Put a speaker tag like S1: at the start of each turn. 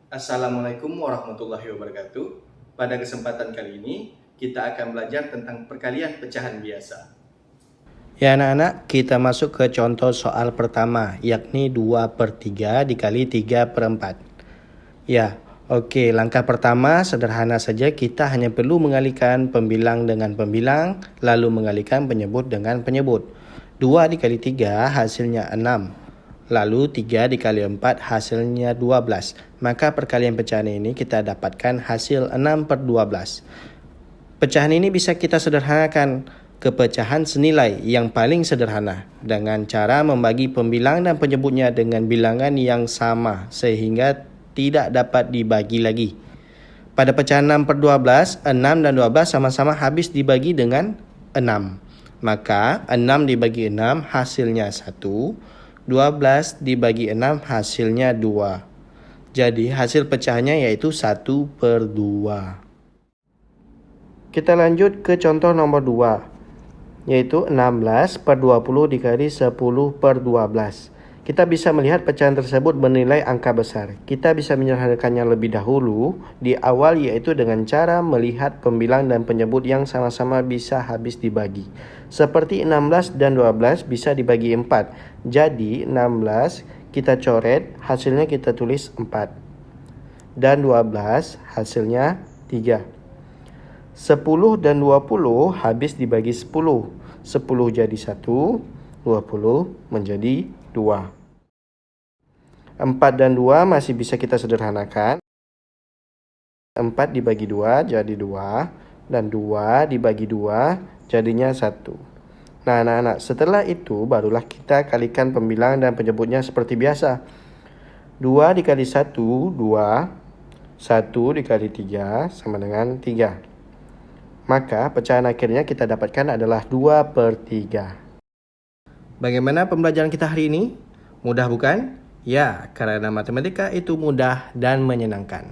S1: Assalamualaikum warahmatullahi wabarakatuh. Pada kesempatan kali ini, kita akan belajar tentang perkalian pecahan biasa.
S2: Ya anak-anak, kita masuk ke contoh soal pertama, yakni 2/3 dikali 3/4. Ya, oke, langkah pertama sederhana saja, kita hanya perlu mengalihkan pembilang dengan pembilang, lalu mengalihkan penyebut dengan penyebut. 2 dikali 3 hasilnya 6. Lalu 3 dikali 4 hasilnya 12. Maka perkalian pecahan ini kita dapatkan hasil 6/12. Pecahan ini bisa kita sederhanakan ke pecahan senilai yang paling sederhana dengan cara membagi pembilang dan penyebutnya dengan bilangan yang sama sehingga tidak dapat dibagi lagi. Pada pecahan 6/12, 6 dan 12 sama-sama habis dibagi dengan 6. Maka 6 dibagi 6 hasilnya 1, 12 dibagi 6 hasilnya 2. Jadi hasil pecahannya yaitu 1/2. Kita lanjut ke contoh nomor 2, yaitu 16/20 dikali 10/12. Kita bisa melihat pecahan tersebut bernilai angka besar. Kita bisa menyederhanakannya lebih dahulu di awal, yaitu dengan cara melihat pembilang dan penyebut yang sama-sama bisa habis dibagi. Seperti 16 dan 12 bisa dibagi 4. Jadi 16 kita coret, hasilnya kita tulis 4. Dan 12 hasilnya 3. 10 dan 20 habis dibagi 10. 10 jadi 1, 20 menjadi 2. 4 dan 2 masih bisa kita sederhanakan. 4 dibagi 2 jadi 2. Dan 2 dibagi 2 jadinya 1. Nah anak-anak, setelah itu barulah kita kalikan pembilang dan penyebutnya seperti biasa. 2 dikali 1, 2. 1 dikali 3 sama dengan 3. Maka pecahan akhirnya kita dapatkan adalah 2/3. Bagaimana pembelajaran kita hari ini? Mudah bukan? Ya, karena matematika itu mudah dan menyenangkan.